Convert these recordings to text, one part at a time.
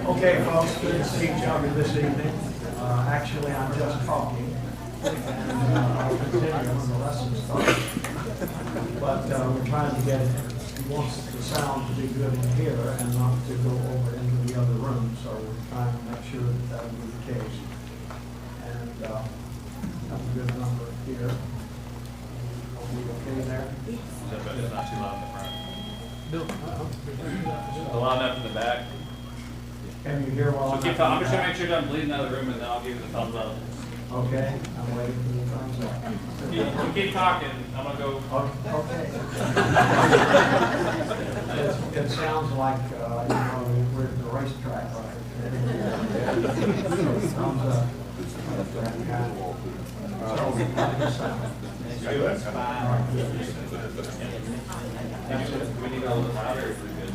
Okay, folks, good to see each other this evening. Actually, I'm just talking. I'll continue when the lesson starts. But we're trying to get, we want the sound to be good in here and not to go over into the other room. So we're trying to make sure that that will be the case. And have a good number here. Are we okay there? It's not too loud in the front. Loud enough in the back. Can you hear while So keep talking. I'm just gonna make sure I'm bleeding out of the room, and then I'll give you the thumbs up. Okay, I'm waiting for the thumbs up. You keep talking. I'm gonna go. Okay. It sounds like, we're at the racetrack, right? Thumbs up. That's fine. We need a little bit louder if we're good.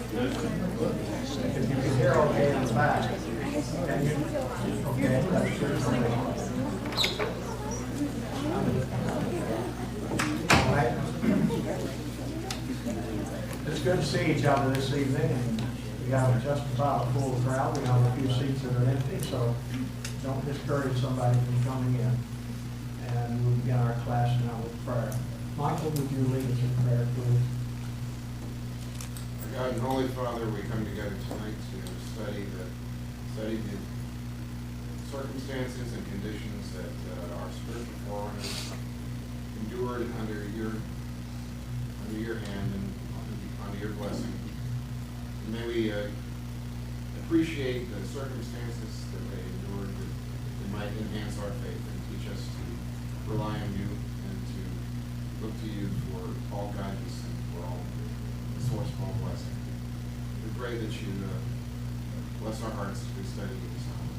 If you can hear okay in the back, can you? Okay, that's good. All right. It's good to see each other this evening, and we have just about a full crowd. We have a few seats that are empty, so don't discourage somebody from coming in. And we'll begin our class now with prayer. Michael, would you lead us in prayer, please? God and Holy Father, we come together tonight to study the circumstances and conditions that our spiritual forerunners endured under your hand and under your blessing. And may we appreciate the circumstances that they endured that might enhance our faith and teach us to rely on you and to look to you for all guidance and for all the source of all blessing. We pray that you bless our hearts as we study this hour.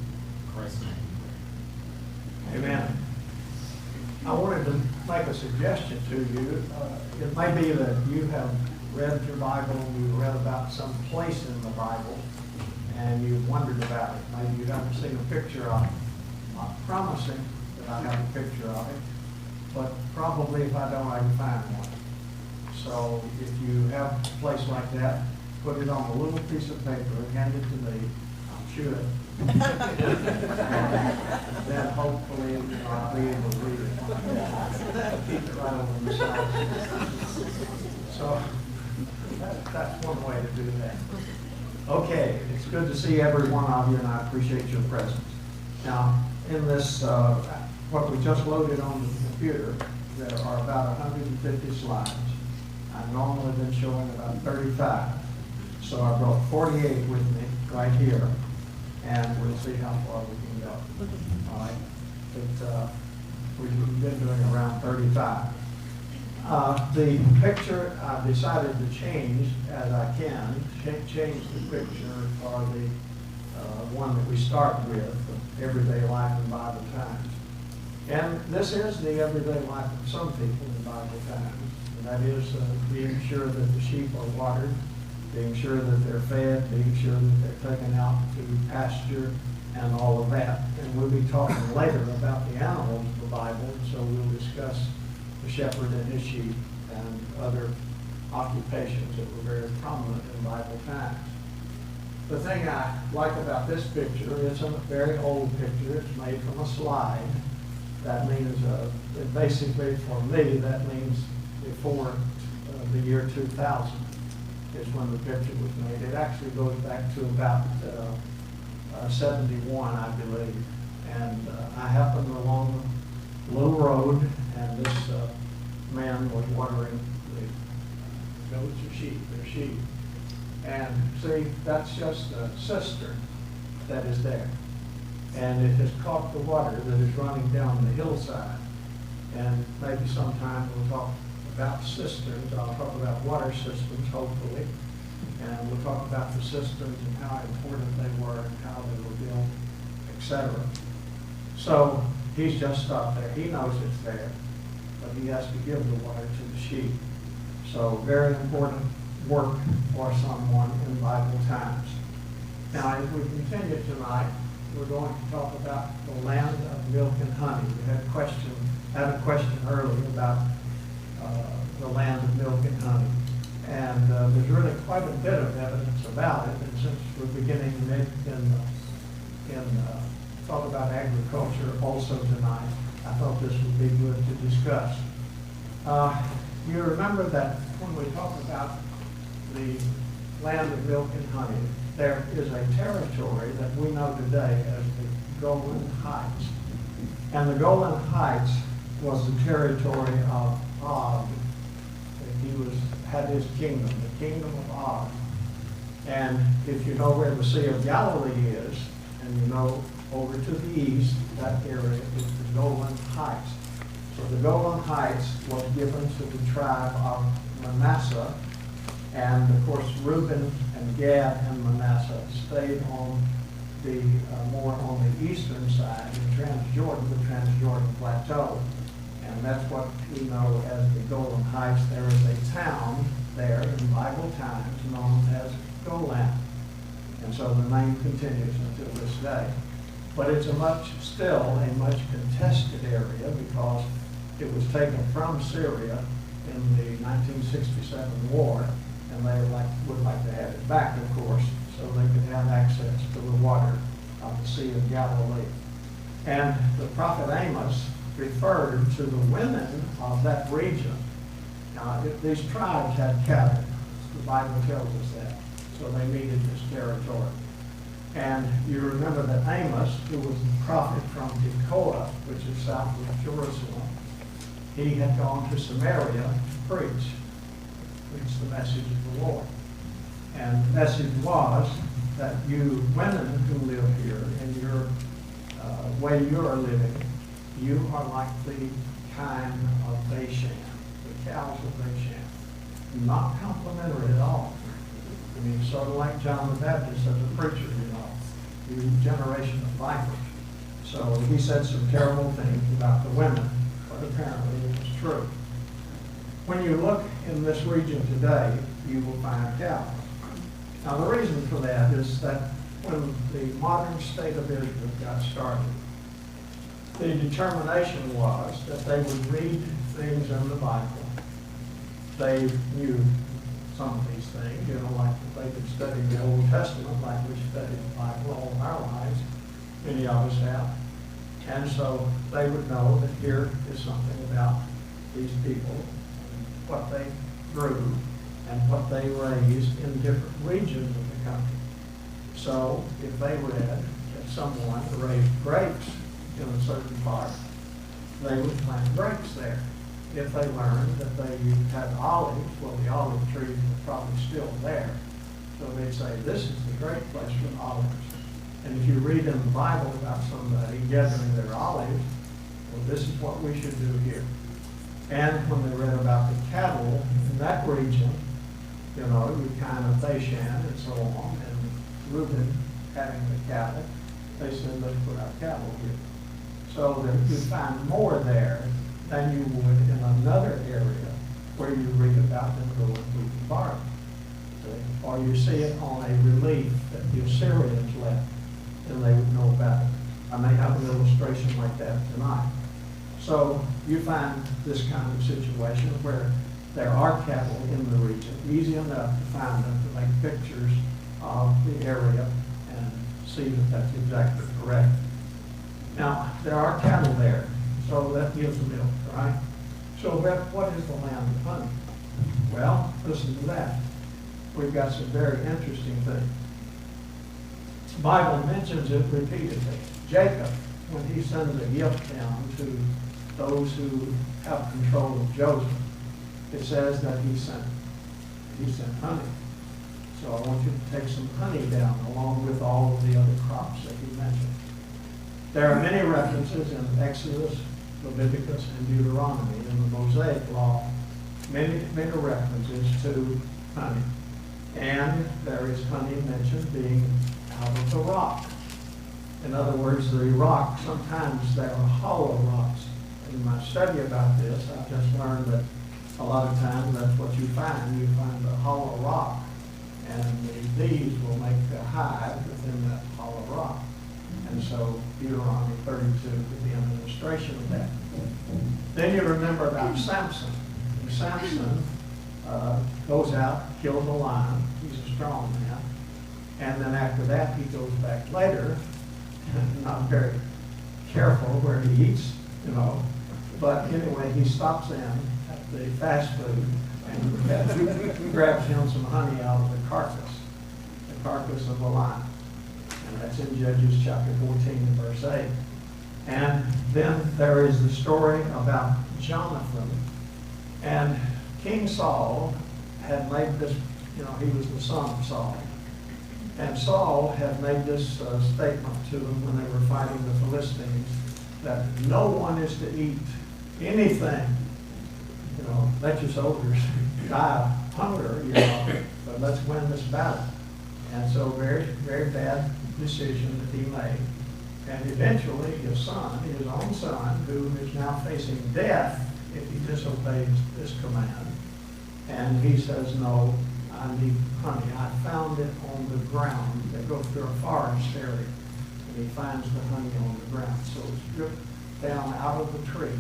In Christ's name we pray. Amen. I wanted to make a suggestion to you. It may be that you have read your Bible, you've read about some place in the Bible, and you've wondered about it. Maybe you haven't seen a picture of it. I'm not promising that I have a picture of it, but probably if I don't, I can find one. So if you have a place like that, put it on a little piece of paper and hand it to me. I'm sure. Then hopefully I'll be able to read it. Keep it right over the side. So that's one way to do that. Okay, it's good to see every one of you, and I appreciate your presence. Now, in this, what we just loaded on the computer, there are about 150 slides. I've normally been showing about 35. So I brought 48 with me right here, and we'll see how far we can go. All right. We've been doing around 35. The picture I've decided to change as I can, change the picture for the one that we start with, Everyday Life in Bible Times. And this is the everyday life of some people in Bible times. And that is being sure that the sheep are watered, being sure that they're fed, being sure that they're taken out to pasture, and all of that. And we'll be talking later about the animals of the Bible, so we'll discuss the shepherd and his sheep and other occupations that were very prominent in Bible times. The thing I like about this picture, it's a very old picture. It's made from a slide. That means, basically for me, that means before the year 2000 is when the picture was made. It actually goes back to about 71, I believe. And I happened along a little road, and this man was watering the goats or sheep, their sheep. And see, that's just a cistern that is there. And it has caught the water that is running down the hillside. And maybe sometime we'll talk about cisterns. I'll talk about water systems, hopefully. And we'll talk about the cisterns and how important they were and how they were built, etc. So he's just stopped there. He knows it's there, but he has to give the water to the sheep. So very important work for someone in Bible times. Now, as we continue tonight, we're going to talk about the land of milk and honey. We had a question earlier about the land of milk and honey. And there's really quite a bit of evidence about it. And since we're beginning in talk about agriculture also tonight, I thought this would be good to discuss. You remember that when we talk about the land of milk and honey, there is a territory that we know today as the Golan Heights. And the Golan Heights was the territory of Og. He had his kingdom, the kingdom of Og. And if you know where the Sea of Galilee is, and you know over to the east, that area is the Golan Heights. So the Golan Heights was given to the tribe of Manasseh. And of course, Reuben and Gad and Manasseh stayed on the more on the eastern side in Transjordan, the Transjordan Plateau. And that's what we know as the Golan Heights. There is a town there in Bible times known as Golan. And so the name continues until this day. But it's still a much contested area because it was taken from Syria in the 1967 war. And they would like to have it back, of course, so they could have access to the water of the Sea of Galilee. And the prophet Amos referred to the women of that region. Now, these tribes had cattle. The Bible tells us that. So they needed this territory. And you remember that Amos, who was the prophet from Tekoa, which is south of Jerusalem, he had gone to Samaria to preach the message of the Lord. And the message was that you women who live here in your way you are living, you are like the kind of Bashan, the cows of Bashan. Not complimentary at all. I mean, sort of like John the Baptist as a preacher, you generation of vipers. So he said some terrible things about the women, but apparently it was true. When you look in this region today, you will find cattle. Now, the reason for that is that when the modern state of Israel got started, the determination was that they would read things in the Bible. They knew some of these things, like they could study the Old Testament like we study the Bible all our lives. Many of us have. And so they would know that here is something about these people, what they grew, and what they raised in different regions of the country. So if they read that someone raised grapes in a certain part, they would plant grapes there. If they learned that they had olives, well, the olive trees were probably still there. So they'd say, this is the great place for olives. And if you read in the Bible about somebody gathering their olives, well, this is what we should do here. And when they read about the cattle in that region, you know, you kind of Bashan and so on, and Reuben having the cattle, they said, let's put our cattle here. So that you find more there than you would in another area where you read about them going to the barn. Or you see it on a relief that the Assyrians left, and they would know about it. I may have an illustration like that tonight. So you find this kind of situation where there are cattle in the region, easy enough to find them, to make pictures of the area and see that that's exactly correct. Now, there are cattle there, so that gives milk, right? So what is the land of honey? Well, listen to that. We've got some very interesting things. The Bible mentions it repeatedly. Jacob, when he sends a gift down to those who have control of Joseph, it says that he sent honey. So I want you to take some honey down along with all of the other crops that he mentioned. There are many references in Exodus, Leviticus, and Deuteronomy in the Mosaic Law, many references to honey. And there is honey mentioned being out of the rock. In other words, the rock, sometimes there are hollow rocks. In my study about this, I've just learned that a lot of times that's what you find. You find a hollow rock, and the bees will make a hive within that hollow rock. And so Deuteronomy 32 could be an illustration of that. Then you remember about Samson. And Samson goes out, kills a lion. He's a strong man. And then after that, he goes back later, not very careful where he eats, you know. But anyway, he stops in at the fast food and grabs him some honey out of the carcass of the lion. And that's in Judges chapter 14 and verse 8. And then there is the story about Jonathan. And King Saul had made this, you know, he was the son of Saul. And Saul had made this statement to them when they were fighting the Philistines, that no one is to eat anything. You know, let your soldiers die of hunger, you know, but let's win this battle. And so very, very bad decision that he made. And eventually his son, his own son, who is now facing death if he disobeys this command, and he says, no, I need honey. I found it on the ground. They go through a forest area, and he finds the honey on the ground. So it's stripped down out of the tree,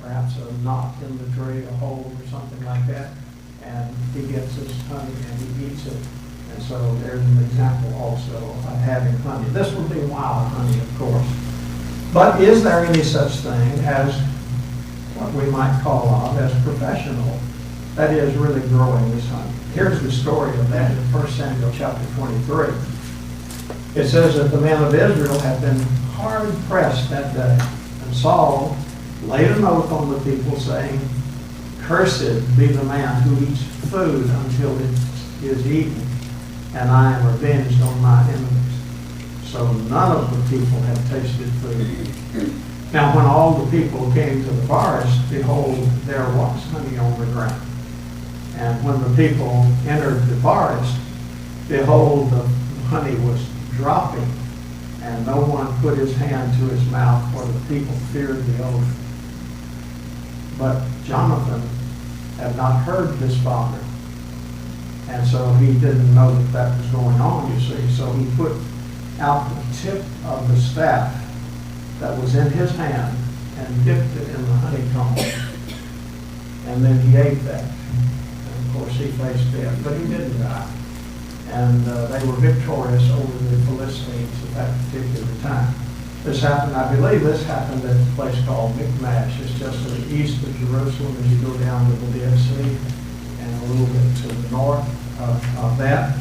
perhaps a knot in the tree, a hole or something like that, and he gets his honey and he eats it. And so there's an example also of having honey. This would be wild honey, of course. But is there any such thing as what we might call of as professional, that is really growing this honey? Here's the story of that in 1 Samuel chapter 23. It says that the men of Israel had been hard pressed that day. And Saul laid an oath on the people, saying, cursed be the man who eats food until it is eaten, and I am revenged on my enemies. So none of the people had tasted food. Now when all the people came to the forest, behold, there was honey on the ground. And when the people entered the forest, behold, the honey was dropping, and no one put his hand to his mouth, for the people feared the odor. But Jonathan had not heard his father, and so he didn't know that that was going on, you see. So he put out the tip of the staff that was in his hand and dipped it in the honeycomb, and then he ate that. And of course he faced death, but he didn't die. And they were victorious over the Philistines at that particular time. This happened, I believe this happened at a place called Michmash. It's just to the east of Jerusalem as you go down to the Dead Sea, and a little bit to the north of that.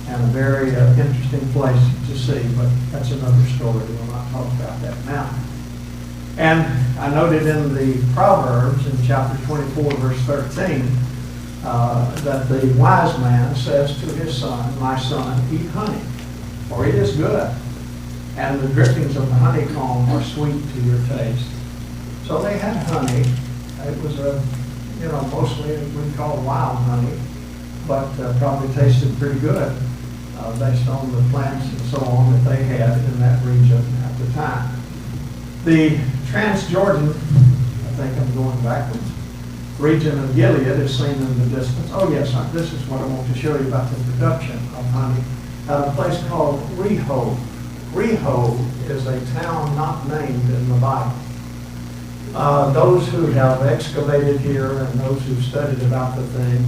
And a very interesting place to see, but that's another story. We'll not talk about that now. And I noted in the Proverbs in chapter 24, verse 13, that the wise man says to his son, my son, eat honey, for it is good, and the drippings of the honeycomb are sweet to your taste. So they had honey, It was mostly we call wild honey, but probably tasted pretty good based on the plants and so on that they had in that region at the time. The Transjordan, I think I'm going backwards, region of Gilead is seen in the distance. Oh yes, this is what I want to show you about the production of honey at a place called Rehob. Rehob is a town not named in the Bible. Those who have excavated here and those who've studied about the thing,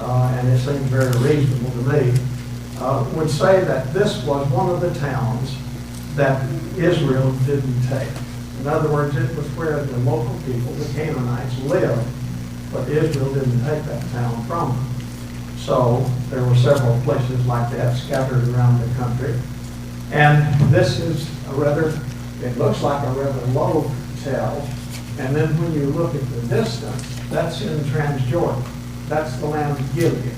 and it seems very reasonable to me, would say that this was one of the towns that Israel didn't take. In other words, it was where the local people, the Canaanites, lived, but Israel didn't take that town from them. So there were several places like that scattered around the country. And this is it looks like a rather low tell. And then when you look at the distance, that's in Transjordan. That's the land of Gilead.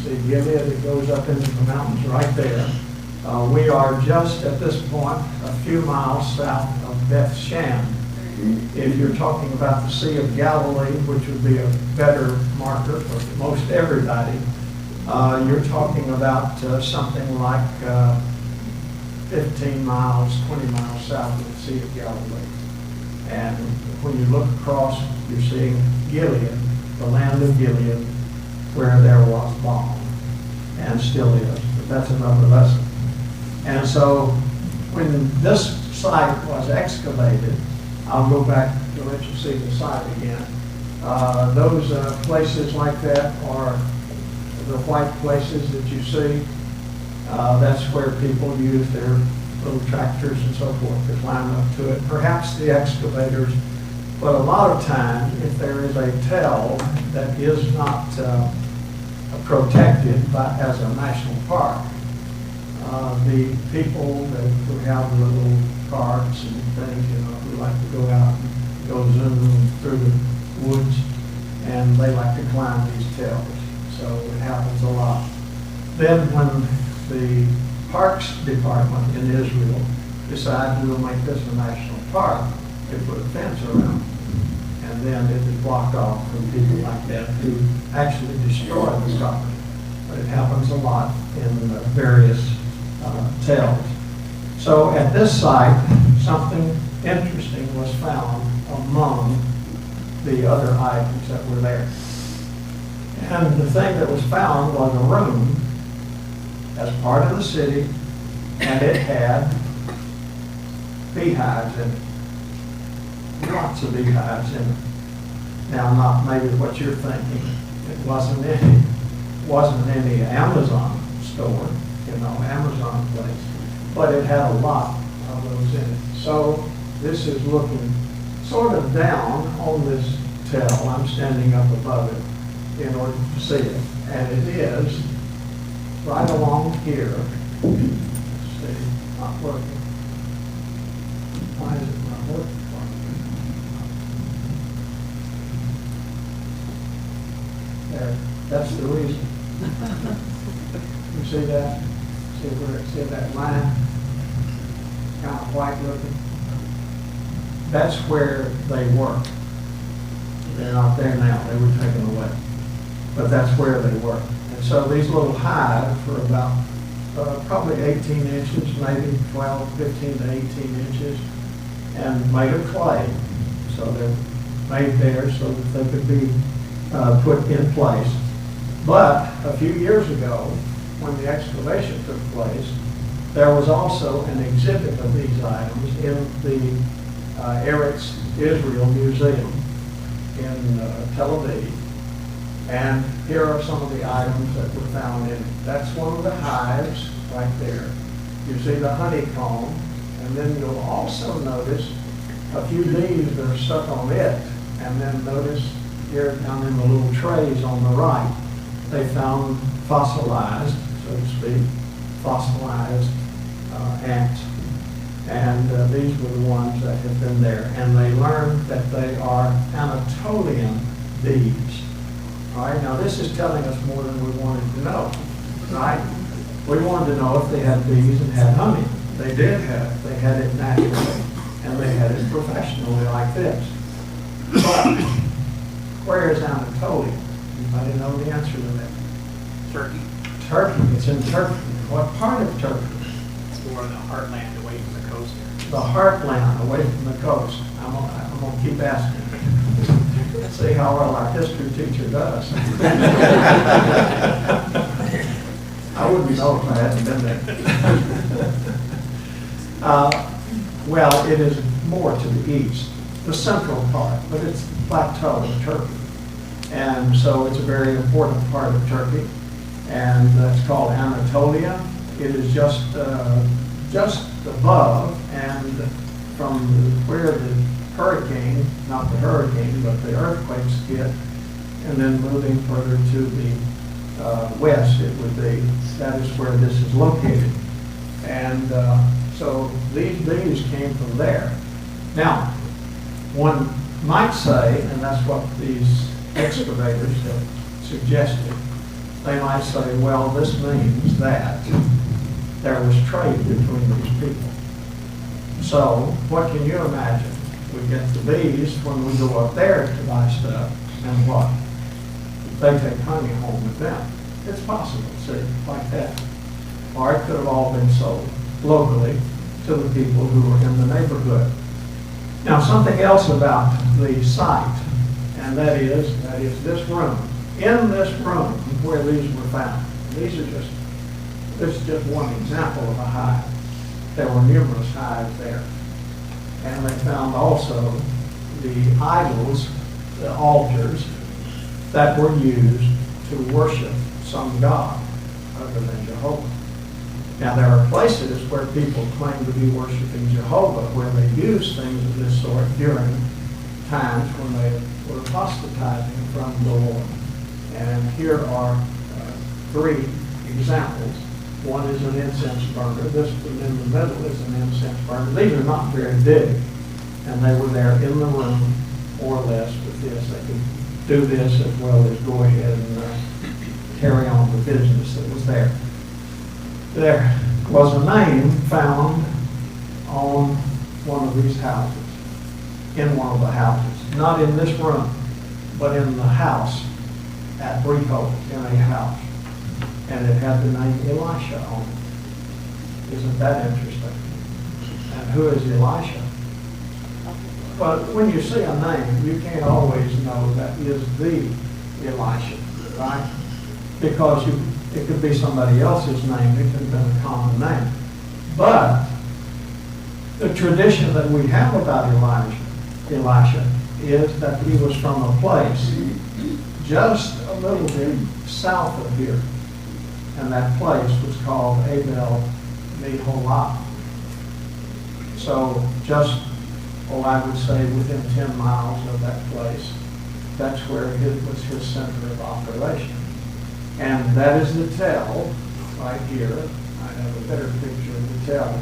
See, Gilead, it goes up into the mountains right there. We are just at this point a few miles south of Beth Shan. If you're talking about the Sea of Galilee, which would be a better marker for most everybody, you're talking about something like 15 miles, 20 miles south of the Sea of Galilee. And when you look across, you're seeing Gilead, the land of Gilead, where there was balm, and still is. But that's another lesson. And so when this site was excavated, I'll go back to let you see the site again. Those places like that are the white places that you see. That's where people use their little tractors and so forth to climb up to it. Perhaps the excavators, but a lot of times, if there is a tell that is not protected as a national park, the people who have the little carts and things, who like to go out and go zoom through the woods, and they like to climb these tells. So it happens a lot. Then when the Parks Department in Israel decided we'll make this a national park, they put a fence around it. And then it is blocked off from people like that who actually destroy the property. But it happens a lot in various tells. So at this site, something interesting was found among the other items that were there. And the thing that was found was a room as part of the city, and it had beehives in it. Lots of beehives in it. Now, not maybe what you're thinking. It wasn't any Amazon store, Amazon place, but it had a lot of those in it. So this is looking sort of down on this tell. I'm standing up above it in order to see it, and it is right along here. Let's see, not working. Why is it not working? There, that's the reason. You see that? See that line? Kind of white looking. That's where they were. They're not there now. They were taken away. But that's where they were. And so these little hives were about probably 18 inches, maybe 12, 15 to 18 inches, and made of clay. So they're made there so that they could be put in place. But a few years ago, when the excavation took place, there was also an exhibit of these items in the Eretz Israel Museum in Tel Aviv. And here are some of the items that were found in it. That's one of the hives right there. You see the honeycomb, and then you'll also notice a few leaves that are stuck on it. And then notice here down in the little trays on the right, they found fossilized, so to speak, fossilized ants. And these were the ones that had been there. And they learned that they are Anatolian bees. All right, now this is telling us more than we wanted to know, right? We wanted to know if they had bees and had honey. They did have it. They had it naturally, and they had it professionally like this. But Where is Anatolia? Anybody know the answer to that? Turkey. Turkey, it's in Turkey. What part of Turkey? It's more in the heartland away from the coast here. The heartland, away from the coast. I'm gonna keep asking. See how well our history teacher does. I wouldn't know if I hadn't been there. Well, it is more to the east, the central part, but it's the plateau of Turkey. And so it's a very important part of Turkey, and it's called Anatolia. It is just above, and from where the hurricane, not the hurricane, but the earthquakes hit, and then moving further to the west, it would be, that is where this is located. And so these bees came from there. Now, one might say, and that's what these excavators have suggested, they might say, well, this means that there was trade between these people. So what can you imagine? We get the bees when we go up there to buy stuff, and what? They take honey home with them. It's possible, see, like that. Or it could have all been sold locally to the people who were in the neighborhood. Now, something else about the site, and that is this room. In this room where these were found, this is just one example of a hive. There were numerous hives there. And they found also the idols, the altars, that were used to worship some god other than Jehovah. Now, there are places where people claim to be worshiping Jehovah where they use things of this sort during times when they were apostatizing from the Lord. And here are three examples. One is an incense burner. This one in the middle is an incense burner. These are not very big. And they were there in the room, more or less, with this. They could do this as well as go ahead and carry on the business that was there. There was a name found on one of these houses, in one of the houses. Not in this room, but in the house at Brico, in a house. And it had the name Elisha on it. Isn't that interesting? And who is Elisha? But when you see a name, you can't always know that is the Elisha, right? Because it could be somebody else's name. It could have been a common name. But the tradition that we have about Elisha is that he was from a place just a little bit south of here. And that place was called Abel-Meholah. So just, I would say within 10 miles of that place, that's where it was his center of operation. And that is the tell right here. I have a better picture of the tell,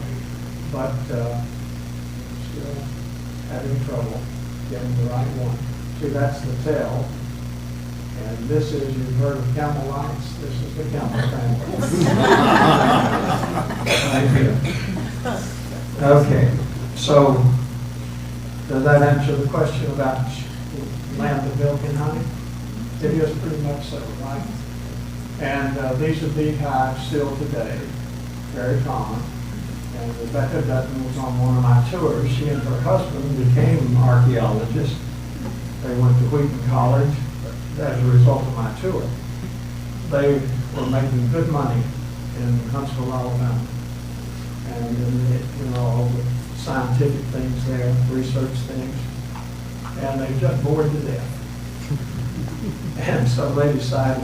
but still having trouble getting the right one. See, that's the tell. And this is, you've heard of camel lights. This is the camel family. Right here. Okay, so does that answer the question about land of milk and honey? It is pretty much so, right? And these are beehives still today, very common. And Rebecca Dutton was on one of my tours. She and her husband became archaeologists. They went to Wheaton College as a result of my tour. They were making good money in Huntsville, Alabama. And all the scientific things there, research things. And they just bored to death. And so they decided,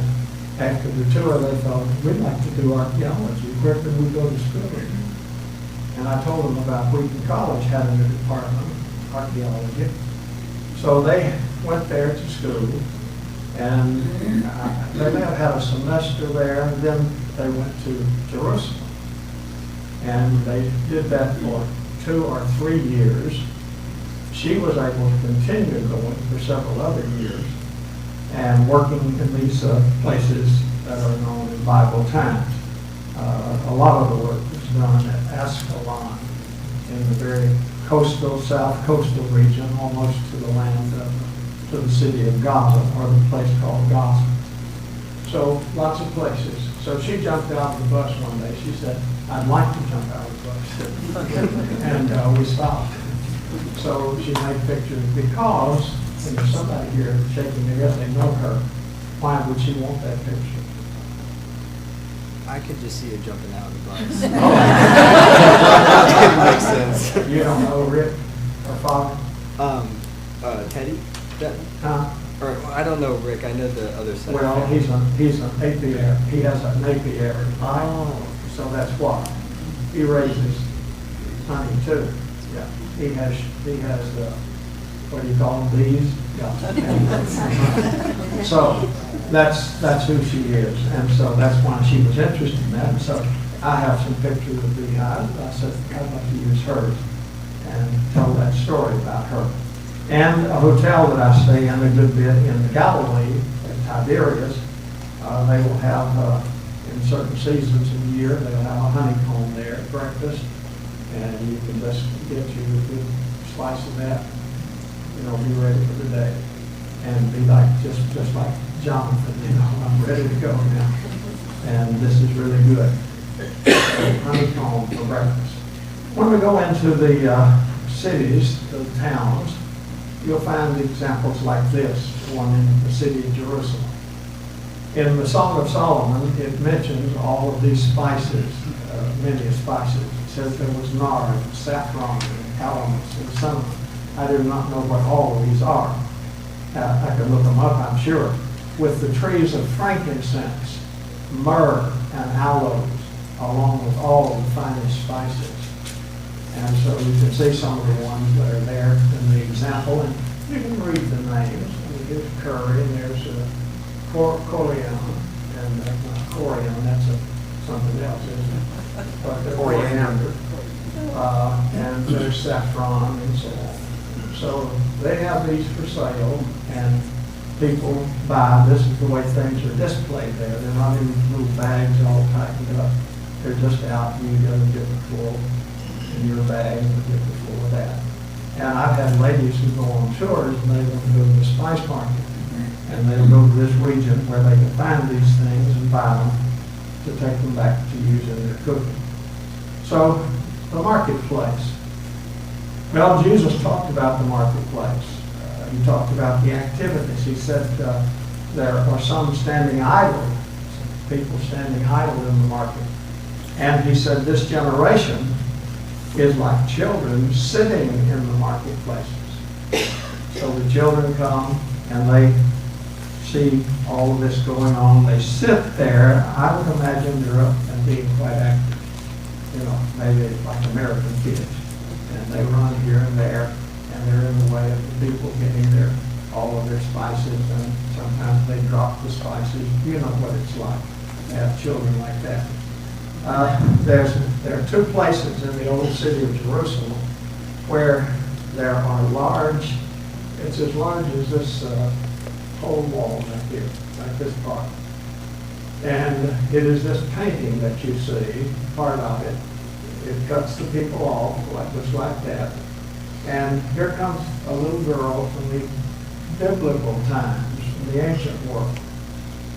after the tour, they thought, we'd like to do archaeology. Where can we go to school? And I told them about Wheaton College having a department, archaeology. So they went there to school, and they may have had a semester there, and then they went to Jerusalem. And they did that for 2 or 3 years. She was able to continue going for several other years and working in these places that are known in Bible times. A lot of the work was done at Ascalon in the very coastal, south coastal region, almost to the land of to the city of Gaza, or the place called Gaza. So lots of places. So she jumped out of the bus one day. She said, "I'd like to jump out of the bus." And we stopped. So she made pictures because, and there's somebody here shaking their head, they know her. Why would she want that picture? I could just see her jumping out of the bus. Oh. That makes sense. You don't know Rick, her father? Teddy? Huh? Or I don't know Rick. I know the other side. Well, he's an apiary. He has an apiary. Oh. So that's why. He raises honey too. Yeah. He has what do you call them, bees? Yeah. So that's who she is. And so that's why she was interested in that. And so I have some pictures of beehives. I said, I'd like to use hers and tell that story about her. And a hotel that I stay in a good bit in Galilee, at Tiberias, they will have, in certain seasons of the year, they'll have a honeycomb there at breakfast, and you can just get you a good slice of that, be ready for the day, and be like, just like Jonathan, I'm ready to go now, and this is really good. Honeycomb for breakfast. When we go into the cities, the towns, you'll find examples like this, one in the city of Jerusalem. In the Song of Solomon, it mentions all of these spices, many spices. It says there was nard, saffron, and calamus, and cinnamon. I do not know what all of these are. I can look them up, I'm sure. With the trees of frankincense, myrrh, and aloes, along with all of the finest spices. And so you can see some of the ones that are there in the example, and you can read the names. Here's curry, and there's coriander, and not coriander, that's something else, isn't it? But the coriander, and there's saffron, and so on. So they have these for sale, and people buy. This is the way things are displayed there. They're not in little bags all tightened up. They're just out, and you go and get the full in your bag and get the full of that. And I've had ladies who go on tours, and they want to go to the spice market. And they'll go to this region where they can find these things and buy them to take them back to use in their cooking. So, the marketplace. Well, Jesus talked about the marketplace. He talked about the activities. He said there are some standing idle, people standing idle in the market. And he said this generation is like children sitting in the marketplaces. So the children come and they see all of this going on. They sit there. I would imagine they're up and being quite active. Maybe like American kids. And they run here and there, and they're in the way of the people getting all of their spices, and sometimes they drop the spices. You know what it's like to have children like that. There are two places in the old city of Jerusalem where there are large, it's as large as this whole wall right here, like this part. And it is this painting that you see, part of it. It cuts the people off just like that. And here comes a little girl from the biblical times, from the ancient world.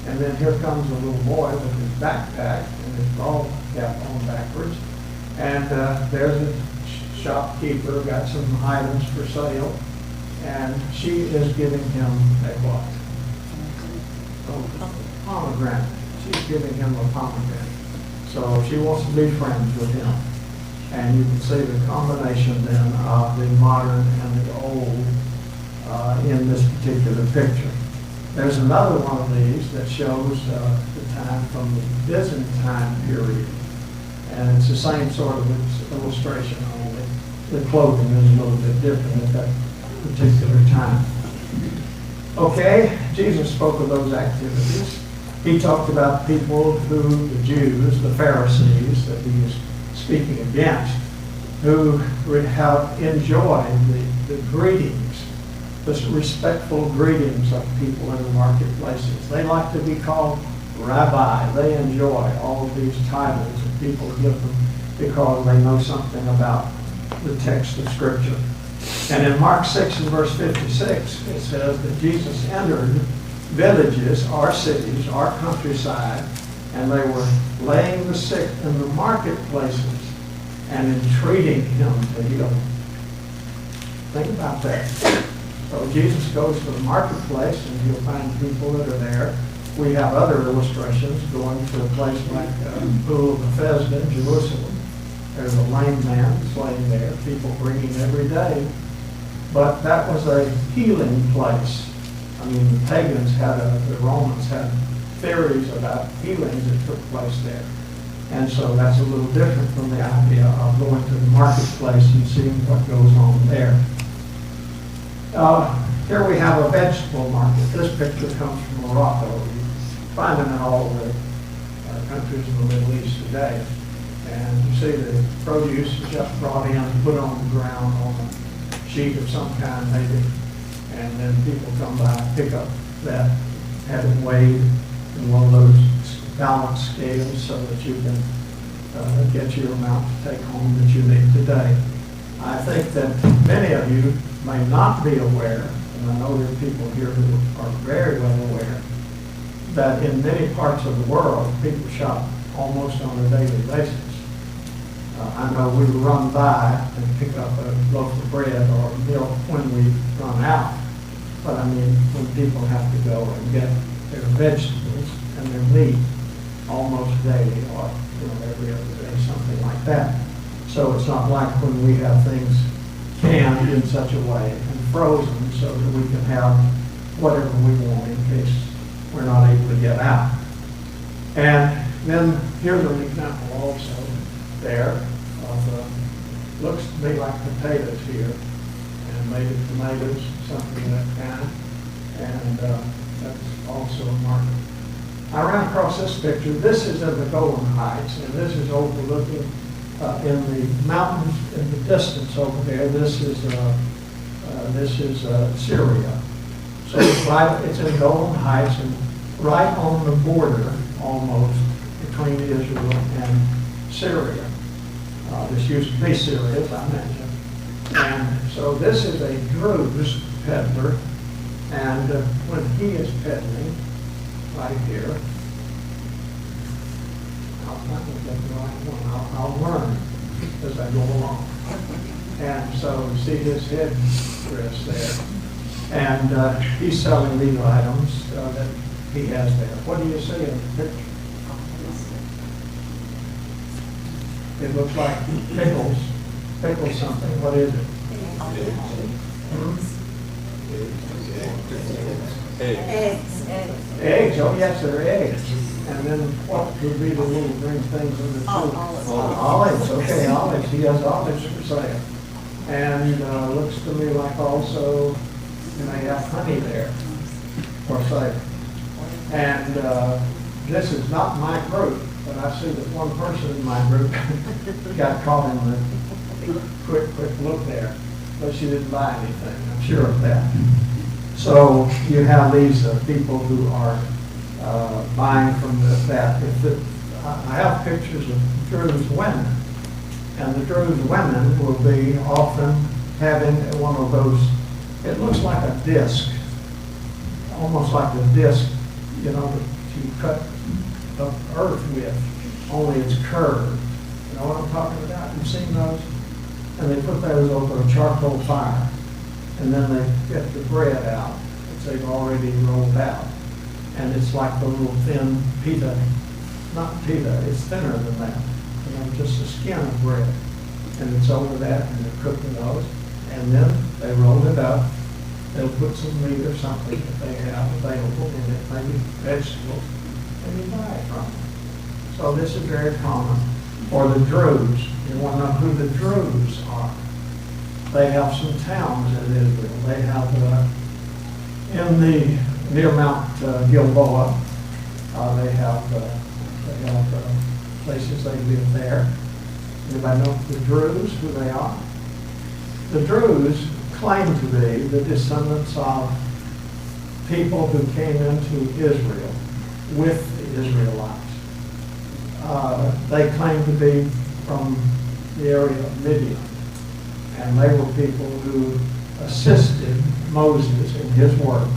And then here comes a little boy with his backpack and his ball cap on backwards. And there's a shopkeeper, got some items for sale. And she is giving him a what? A pomegranate. She's giving him a pomegranate. So she wants to be friends with him. And you can see the combination then of the modern and the old in this particular picture. There's another one of these that shows the time from the Byzantine period. And it's the same sort of illustration, only the clothing is a little bit different at that particular time. Okay, Jesus spoke of those activities. He talked about people who, the Jews, the Pharisees, that he was speaking against, who have enjoyed the greetings, the respectful greetings of people in the marketplaces. They like to be called rabbi. They enjoy all of these titles that people give them because they know something about the text of Scripture. And in Mark 6 and verse 56, it says that Jesus entered villages, our cities, our countryside, and they were laying the sick in the marketplaces and entreating him to heal them. Think about that. So Jesus goes to the marketplace and he'll find people that are there. We have other illustrations going to a place like Pool of Bethesda in Jerusalem. There's a lame man that's laying there, people bringing every day. But that was a healing place. I mean, the pagans the Romans had theories about healings that took place there. And so that's a little different from the idea of going to the marketplace and seeing what goes on there. Here we have a vegetable market. This picture comes from Morocco. You find them in all the countries in the Middle East today. And you see the produce is just brought in, put on the ground on a sheet of some kind maybe, and then people come by, pick up that, have it weighed in one of those balance scales so that you can get your amount to take home that you need today. I think that many of you may not be aware, and I know there are people here who are very well aware, that in many parts of the world, people shop almost on a daily basis. I know we run by and pick up a loaf of bread or milk when we run out, but I mean, when people have to go and get their vegetables and their meat almost daily or every other day, something like that. So it's not like when we have things canned in such a way and frozen so that we can have whatever we want in case we're not able to get out. And then here's an example also there of, looks to me like potatoes here, and maybe tomatoes, something of that kind, and that's also a market. I ran across this picture. This is in the Golan Heights, and this is overlooking in the mountains in the distance over there. This is Syria. So it's in Golan Heights and right on the border almost between Israel and Syria. This used to be Syria, as I mentioned. And so this is a Druze peddler, and when he is peddling, right here, I'll learn as I go along. And so you see his head dress there. And he's selling these items that he has there. What do you see in the picture? It looks like pickles. Pickles something. What is it? Eggs. Eggs. Oh, yes, they're eggs. And then what would be the little green things in the soup? Olives. Okay, olives. He has olives for sale. And looks to me like also you may have honey there for sale. And this is not my group, but I see that one person in my group got caught in the quick look there, but she didn't buy anything. I'm sure of that. So you have these people who are buying from that. I have pictures of Druze women, and the Druze women will be often having one of those, it looks like a disc, almost like a disc, that you cut the earth with, only it's curved. You know what I'm talking about? You've seen those? And they put those over a charcoal fire, and then they get the bread out, which they've already rolled out. And it's like the little thin pita, not pita, it's thinner than that. Just a skin of bread. And it's over that, and they're cooking those. And then they roll it up. They'll put some meat or something that they have available in it, maybe vegetables, and you buy it from them. So this is very common. Or the Druze. You want to know who the Druze are. They have some towns in Israel. They have near Mount Gilboa. They have places they live there. Anybody know the Druze, who they are? The Druze claim to be the descendants of people who came into Israel with the Israelites. They claim to be from the area of Midian, and they were people who assisted Moses in his work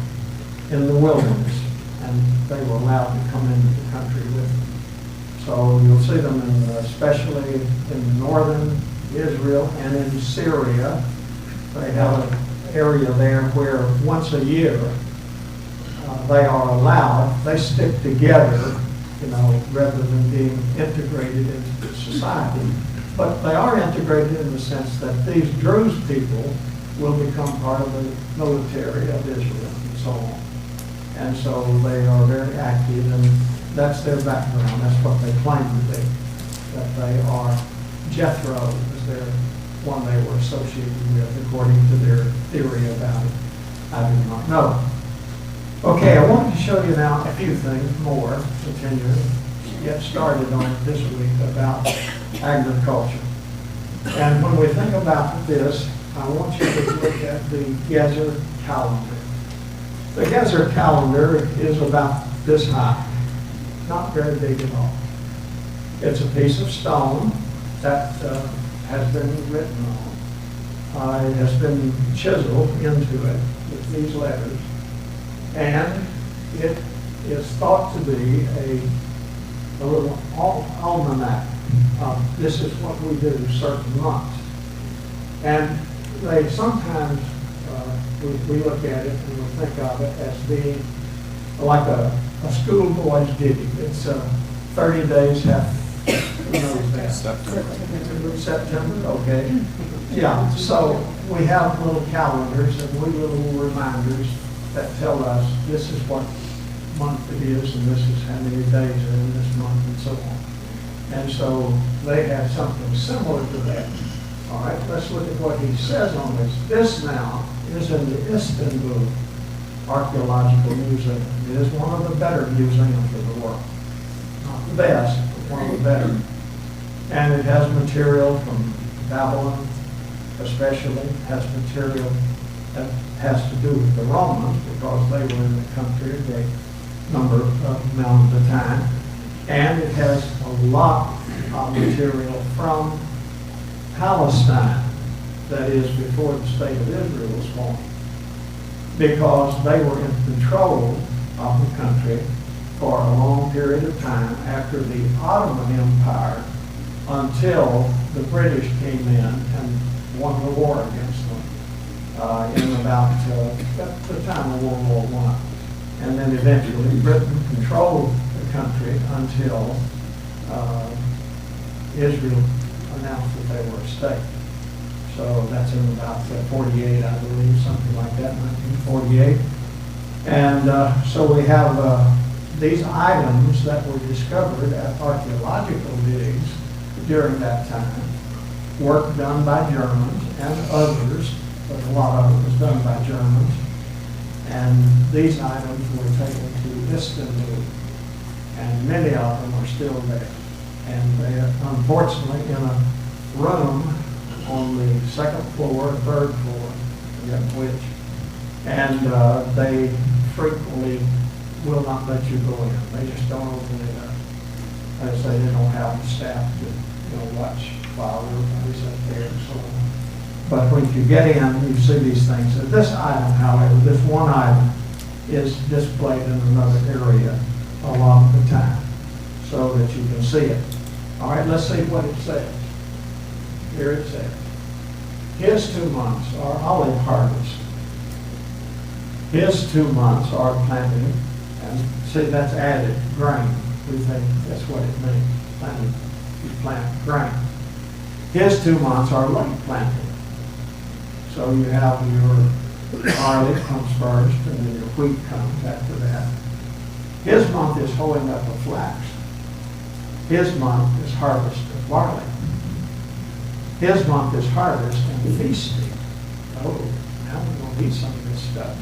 in the wilderness, and they were allowed to come into the country with them. So you'll see them especially in northern Israel and in Syria. They have an area there where once a year they are allowed, they stick together, rather than being integrated into society. But they are integrated in the sense that these Druze people will become part of the military of Israel and so on. And so they are very active, and that's their background. That's what they claim to be, that they are Jethro is their one they were associated with, according to their theory about it. I do not know. Okay, I want to show you now a few things more, continuing to get started on it this week about agriculture. And when we think about this, I want you to look at the Gezer calendar. The Gezer calendar is about this high, not very big at all. It's a piece of stone that has been written on. It has been chiseled into it with these letters, and it is thought to be a little almanac. This is what we do certain months. And they sometimes, we look at it and we think of it as being like a schoolboy's ditty. It's 30 days half, who knows that? September, okay. Yeah, so we have little calendars and little reminders that tell us this is what month it is and this is how many days are in this month and so on. And so they have something similar to that. All right, let's look at what he says on this. This now is in the Istanbul Archaeological Museum. It is one of the better museums in the world. Not the best, but one of the better. And it has material from Babylon, especially. It has material that has to do with the Romans, because they were in the country a great number of amount of the time. And it has a lot of material from Palestine, that is before the state of Israel was formed, because they were in control of the country for a long period of time after the Ottoman Empire, until the British came in and won the war against them in about the time of World War I. And then eventually Britain controlled the country until Israel announced that they were a state. So that's in about 48, I believe, something like that, 1948. And so we have these items that were discovered at archaeological digs during that time, work done by Germans and others, but a lot of it was done by Germans. And these items were taken to Istanbul, and many of them are still there. And they are unfortunately in a room on the second floor, third floor, I forget which, and they frequently will not let you go in. They just don't open it up. They say they don't have the staff to watch while everybody's up there and so on. But when you get in, you see these things. This item, however, this one item is displayed in another area a lot of the time so that you can see it. All right, let's see what it says. Here it says, his 2 months are olive harvest. His 2 months are planting, and see that's added, grain. We think that's what it means, planting. You plant grain. His 2 months are late planting. So you have your barley comes first, and then your wheat comes after that. His month is hoeing up of flax. His month is harvest of barley. His month is harvest and feasting. Oh, now we're going to eat some of this stuff.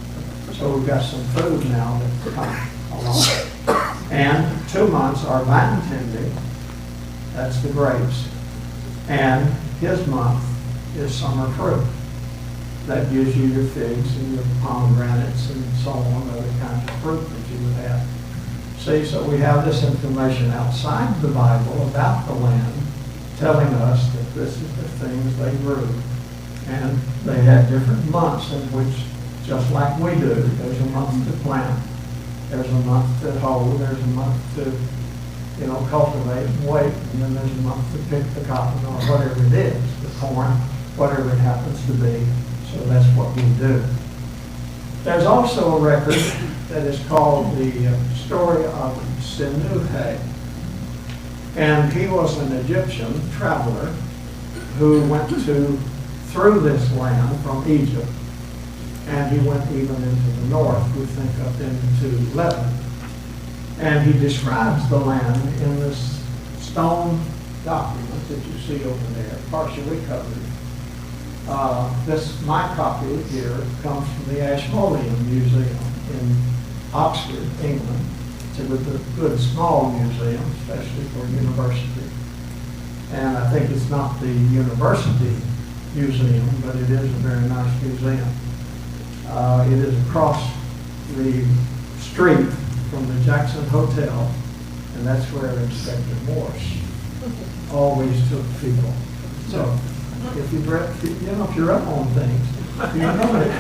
So we've got some food now that's come along. And 2 months are vine tending. That's the grapes. And his month is summer fruit. That gives you your figs and your pomegranates and so on, other kinds of fruit that you would have. See, so we have this information outside the Bible about the land, telling us that this is the things they grew And they had different months in which, just like we do, there's a month to plant, there's a month to hoe, there's a month to, cultivate and wait, and then there's a month to pick the cotton or whatever it is, the corn, whatever it happens to be. So that's what we do. There's also a record that is called the story of Sinuhe. And he was an Egyptian traveler who went through this land from Egypt. And he went even into the north, we think up into Lebanon. And he describes the land in this stone document that you see over there, partially covered. My copy here comes from the Ashmolean Museum in Oxford, England. It's a good small museum, especially for a university. And I think it's not the university museum, but it is a very nice museum. It is across the street from the Jackson Hotel, and that's where Inspector Morse always took people. So if you're up on things, you know it.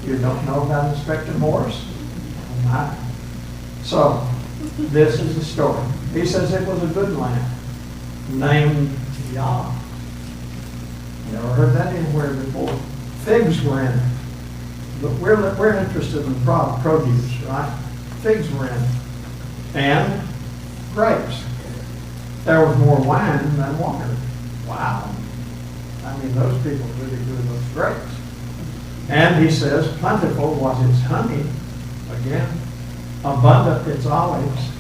You don't know about Inspector Morse? So this is the story. He says it was a good land named Yah. Never heard that anywhere before. Figs were in it. But we're interested in produce, right? Figs were in it. And grapes. There was more wine than water. Wow. I mean, those people really do those grapes. And he says, plentiful was its honey. Again, abundant its olives.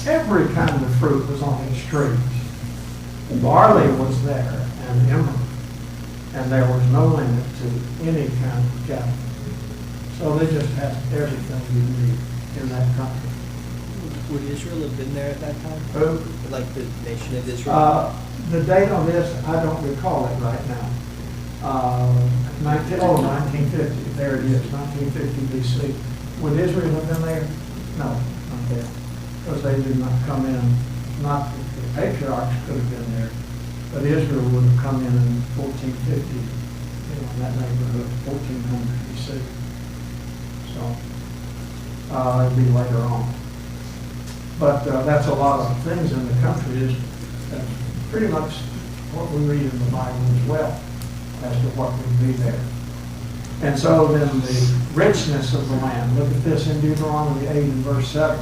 Every kind of fruit was on its trees. Barley was there, and emerald. And there was no limit to any kind of cattle. So they just had everything you need in that country. Would Israel have been there at that time? Who? Like the nation of Israel? The date on this, I don't recall it right now. 1950, there it is, 1950 BC. Would Israel have been there? No, not there. Because they did not come in, not the patriarchs could have been there, but Israel would have come in 1450, in that neighborhood, 1400 BC. So it'd be later on. But that's a lot of things in the country. That's pretty much what we read in the Bible as well, as to what would be there. And so then the richness of the land. Look at this in Deuteronomy 8 and verse 7.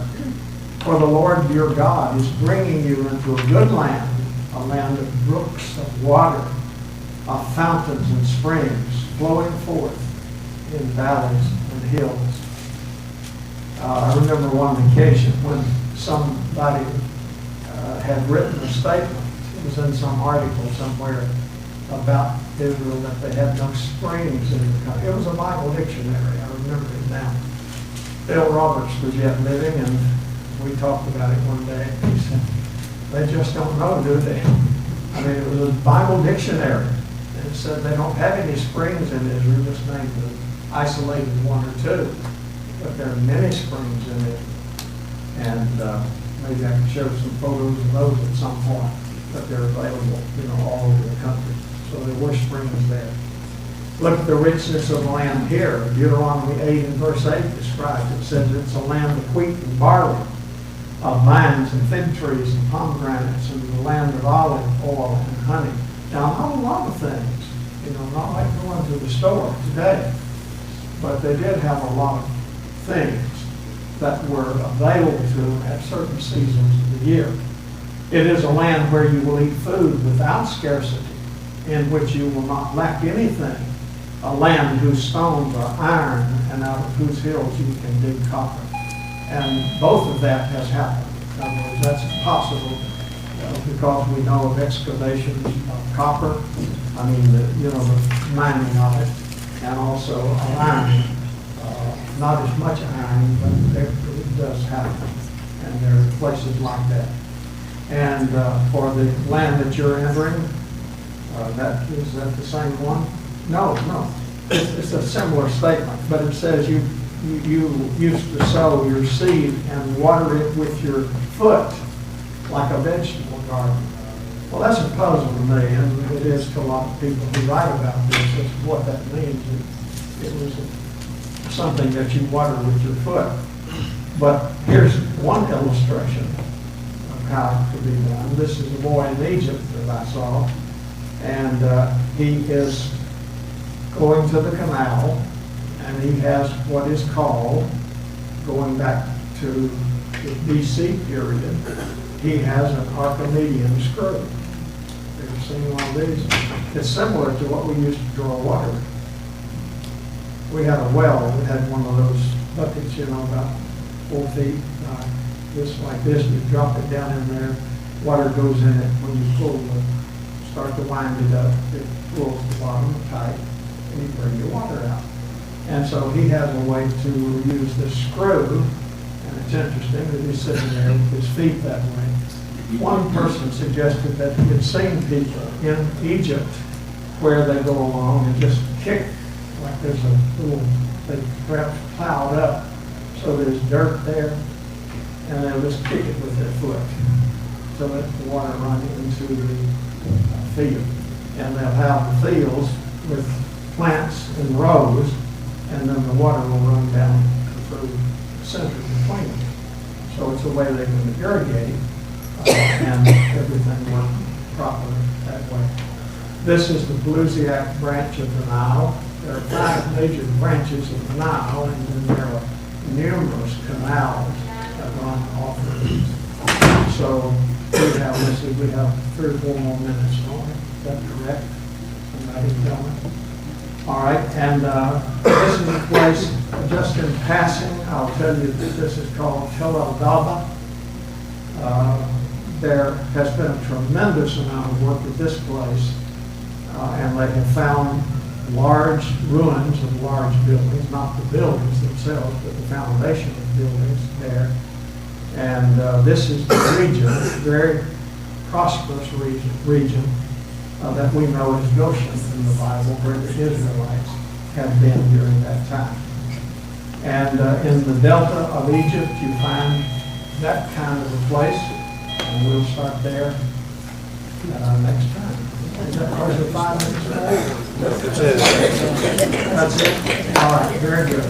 For the Lord your God is bringing you into a good land, a land of brooks of water, of fountains and springs flowing forth in valleys and hills. I remember one occasion when somebody had written a statement. It was in some article somewhere about Israel that they had no springs in the country. It was a Bible dictionary. I remember it now. Bill Roberts was yet living, and we talked about it one day. He said, they just don't know, do they? I mean, it was a Bible dictionary. It said they don't have any springs in Israel, just named the isolated one or two. But there are many springs in it. And maybe I can show some photos of those at some point. But they're available, all over the country. So there were springs there. Look at the richness of the land here. Deuteronomy 8 and verse 8 describes it. It says it's a land of wheat and barley, of vines and fig trees and pomegranates, and the land of olive oil and honey. Now, not a lot of things. Not like going to the store today. But they did have a lot of things that were available to them at certain seasons of the year. It is a land where you will eat food without scarcity, in which you will not lack anything. A land whose stones are iron, and out of whose hills you can dig copper. And both of that has happened. In other words, that's possible because we know of excavations of copper. I mean, the mining of it, and also of iron. Not as much iron, but it does happen. And there are places like that. And for the land that you're entering, is that the same one? No. It's a similar statement, but it says you used to sow your seed and water it with your foot like a vegetable garden. Well, that's a puzzle to me, and it is to a lot of people who write about this, as to what that means. It was something that you water with your foot. But here's one illustration of how it could be done. This is a boy in Egypt that I saw, and he is going to the canal, and he has what is called, going back to the BC period, he has an Archimedean screw. You've seen one of these? It's similar to what we used to draw water. We had a well, we had one of those buckets, you know, about 4 feet, just like this. You drop it down in there, water goes in it. When you start to wind it up, it pulls the bottom tight, and you bring your water out. And so he has a way to use this screw, and it's interesting that he's sitting there with his feet that way. One person suggested that he had seen people in Egypt where they go along and just kick, like there's a little, they perhaps plowed up, so there's dirt there, and they'll just kick it with their foot to let the water run into the field. And they'll have the fields with plants in rows, and then the water will run down through the center between them. So it's a way they can irrigate, and everything works properly that way. This is the Pelusiac branch of the Nile. There are 5 major branches of the Nile, and then there are numerous canals that run off of these. So we have 3 or 4 more minutes on it. Is that correct? Somebody tell me. All right, and this is a place, just in passing, I'll tell you that this is called Tel El Daba. There has been a tremendous amount of work at this place, and they have found large ruins of large buildings, not the buildings themselves, but the foundation of buildings there. And this is the region, very prosperous region that we know as Goshen in the Bible, where the Israelites have been during that time. And in the delta of Egypt, you find that kind of a place, and we'll start there next time. Is that part of the 5 minutes? That's it. That's it? All right, very good.